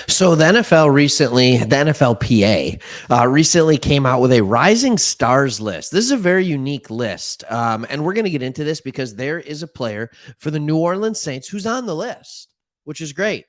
So the NFLPA recently came out with a Rising Stars list. This is a very unique list, and we're going to get into this because there is a player for the New Orleans Saints who's on the list, which is great,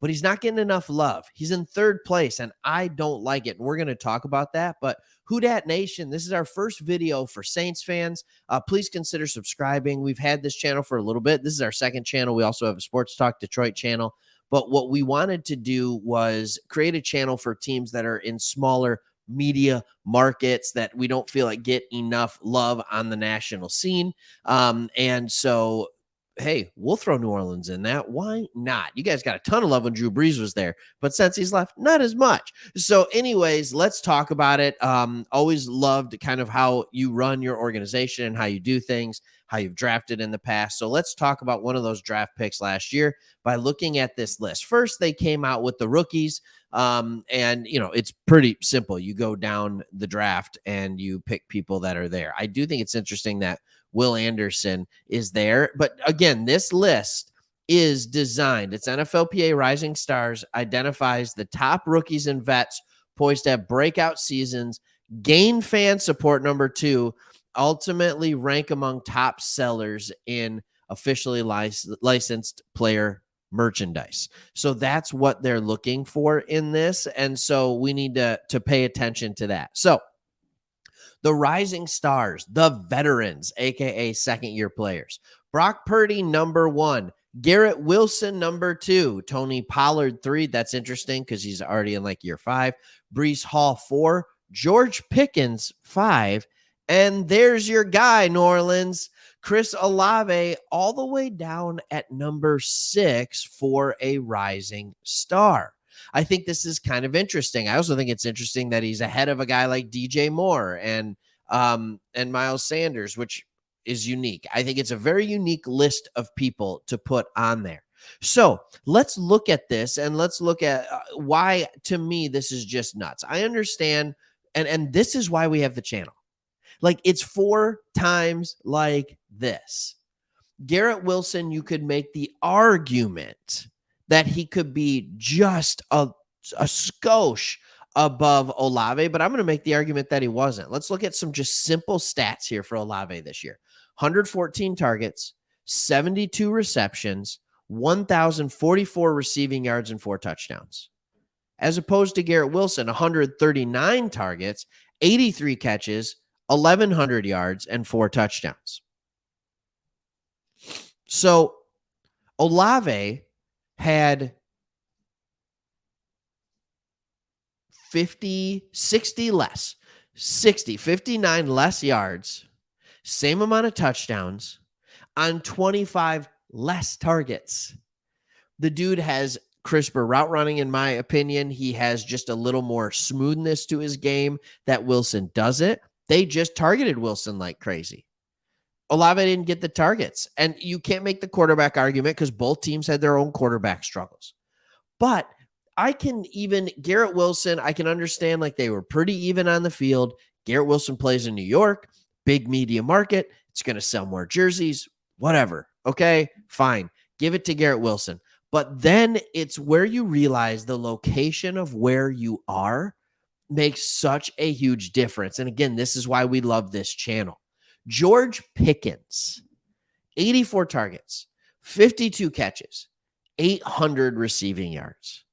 but he's not getting enough love. He's in third place, and I don't like it. And we're going to talk about that. But Who Dat Nation, this is our first video for Saints fans. Please consider subscribing. We've had this channel for a little bit. This is our second channel. We also have a Sports Talk Detroit channel. But what we wanted to do was create a channel for teams that are in smaller media markets that we don't feel like get enough love on the national scene. And so, hey, we'll throw New Orleans in that. Why not? You guys got a ton of love when Drew Brees was there, but since he's left, not as much. So, anyways, let's talk about it. Always loved kind of how you run your organization and how you do things, how you've drafted in the past. So let's talk about one of those draft picks last year by looking at this list. First, they came out with the rookies. And it's pretty simple. You go down the draft and you pick people that are there. I do think it's interesting that Will Anderson is there. But again, this list is designed. It's NFLPA Rising Stars, identifies the top rookies and vets poised to have breakout seasons, gain fan support, number two, ultimately rank among top sellers in officially licensed player merchandise. So that's what they're looking for in this. And so we need to pay attention to that. So the Rising Stars, the veterans, aka second year players. Brock Purdy, number one. Garrett Wilson, number two. Tony Pollard, three. That's interesting because he's already in like year five. Breece Hall, four. George Pickens, five. And there's your guy, New Orleans, Chris Olave, all the way down at number six for a rising star. I think this is kind of interesting. I also think it's interesting that he's ahead of a guy like DJ Moore and Miles Sanders, which is unique. I think it's a very unique list of people to put on there. So let's look at this and let's look at why, to me, this is just nuts. I understand, and this is why we have the channel. Like, it's four times like this. Garrett Wilson, you could make the argument that he could be just a skosh above Olave, but I'm going to make the argument that he wasn't. Let's look at some just simple stats here for Olave this year. 114 targets, 72 receptions, 1,044 receiving yards, and 4 touchdowns. As opposed to Garrett Wilson, 139 targets, 83 catches, 1,100 yards, and 4 touchdowns. So Olave had 59 less yards, same amount of touchdowns on 25 less targets. The dude has crisper route running, in my opinion. He has just a little more smoothness to his game that Wilson doesn't. They just targeted Wilson like crazy. Olave didn't get the targets. And you can't make the quarterback argument because both teams had their own quarterback struggles. But Garrett Wilson, I can understand like they were pretty even on the field. Garrett Wilson plays in New York, big media market. It's going to sell more jerseys, whatever. Okay, fine. Give it to Garrett Wilson. But then it's where you realize the location of where you are makes such a huge difference. And again, this is why we love this channel. George Pickens, 84 targets, 52 catches, 800 receiving yards.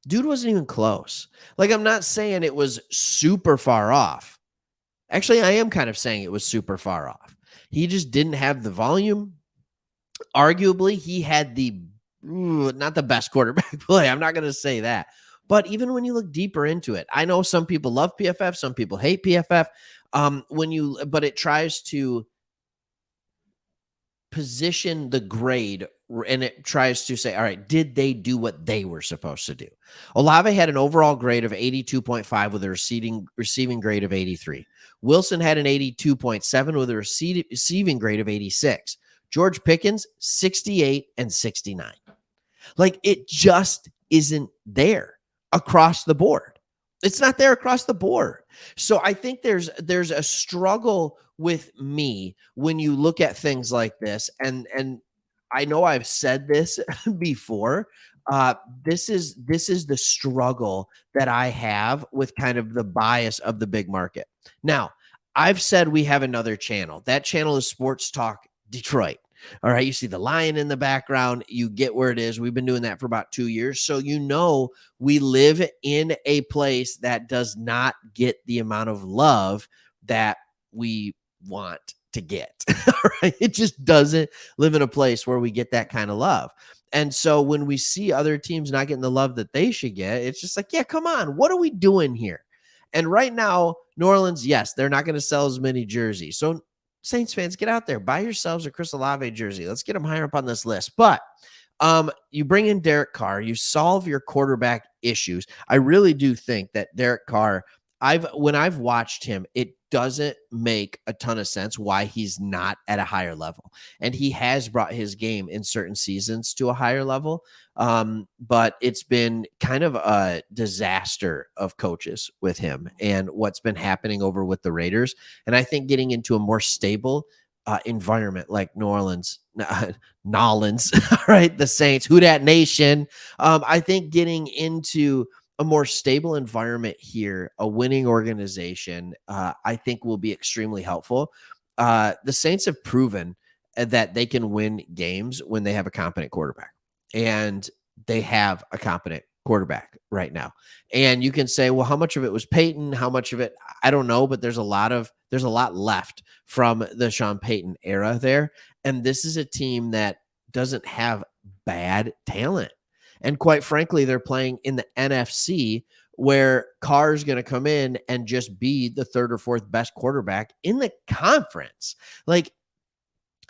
Dude wasn't even close. Like, I'm not saying it was super far off. Actually, I am kind of saying it was super far off. He just didn't have the volume. Arguably, he had not the best quarterback play. I'm not going to say that. But even when you look deeper into it, I know some people love PFF, some people hate PFF. But it tries to position the grade and it tries to say, all right, did they do what they were supposed to do? Olave had an overall grade of 82.5 with a receiving grade of 83. Wilson had an 82.7 with a receiving grade of 86. George Pickens, 68 and 69. Like, it just isn't there across the board. It's not there across the board. So I think there's a struggle with me when you look at things like this. And I know I've said this before. Uh, this is the struggle that I have with kind of the bias of the big market. Now, I've said we have another channel. That channel is Sports Talk Detroit. All right, you see the lion in the background. You get where it is. We've been doing that for about 2 years. So, we live in a place that does not get the amount of love that we want to get. All right. It just doesn't live in a place where we get that kind of love. And so when we see other teams not getting the love that they should get, it's just like, yeah, come on. What are we doing here? And right now, New Orleans, yes, they're not going to sell as many jerseys. So, Saints fans, get out there, buy yourselves a Chris Olave jersey. Let's get him higher up on this list. But you bring in Derek Carr, you solve your quarterback issues. I really do think that Derek Carr, when I've watched him, it doesn't make a ton of sense why he's not at a higher level. And he has brought his game in certain seasons to a higher level. But it's been kind of a disaster of coaches with him and what's been happening over with the Raiders. And I think getting into a more stable environment like New Orleans, Nolans, right? The Saints, who dat nation. I think getting into a more stable environment here, a winning organization, I think will be extremely helpful. The Saints have proven that they can win games when they have a competent quarterback, and they have a competent quarterback right now. And you can say, well, how much of it was Peyton? How much of it, I don't know, but there's a lot left from the Sean Payton era there. And this is a team that doesn't have bad talent. And quite frankly, they're playing in the NFC where Carr's going to come in and just be the third or fourth best quarterback in the conference. Like,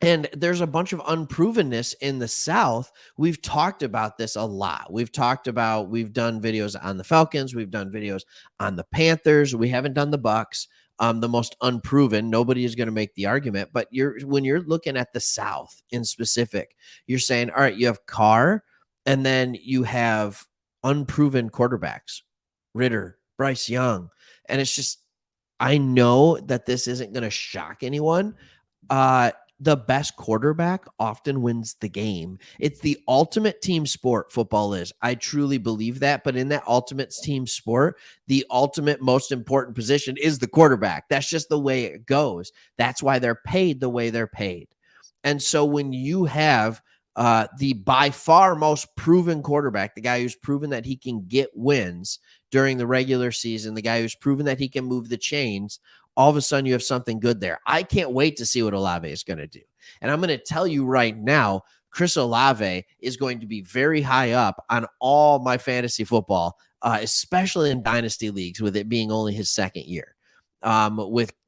and there's a bunch of unprovenness in the South. We've talked about this a lot. We've done videos on the Falcons. We've done videos on the Panthers. We haven't done the Bucks. The most unproven. Nobody is going to make the argument. But when you're looking at the South in specific, you're saying, all right, you have Carr, and then you have unproven quarterbacks, Ritter, Bryce Young. And it's just, I know that this isn't going to shock anyone. The best quarterback often wins the game. It's the ultimate team sport, football is. I truly believe that. But in that ultimate team sport, the ultimate most important position is the quarterback. That's just the way it goes. That's why they're paid the way they're paid. And so when you have the by far most proven quarterback, the guy who's proven that he can get wins during the regular season, the guy who's proven that he can move the chains, all of a sudden you have something good there. I can't wait to see what Olave is going to do. And I'm going to tell you right now, Chris Olave is going to be very high up on all my fantasy football, especially in dynasty leagues, with it being only his second year.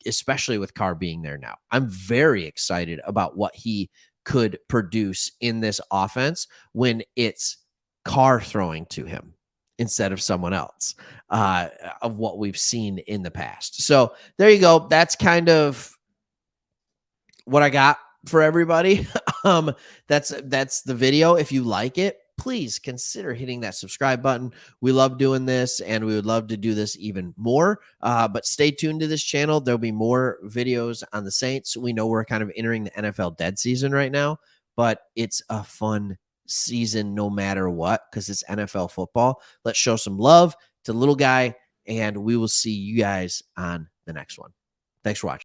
Especially with Carr being there now. I'm very excited about what he could produce in this offense when it's Carr throwing to him instead of someone else, of what we've seen in the past. So there you go. That's kind of what I got for everybody. That's the video. If you like it, please consider hitting that subscribe button. We love doing this, and we would love to do this even more. But stay tuned to this channel. There'll be more videos on the Saints. We know we're kind of entering the NFL dead season right now, but it's a fun season no matter what, because it's NFL football. Let's show some love to the little guy, and we will see you guys on the next one. Thanks for watching.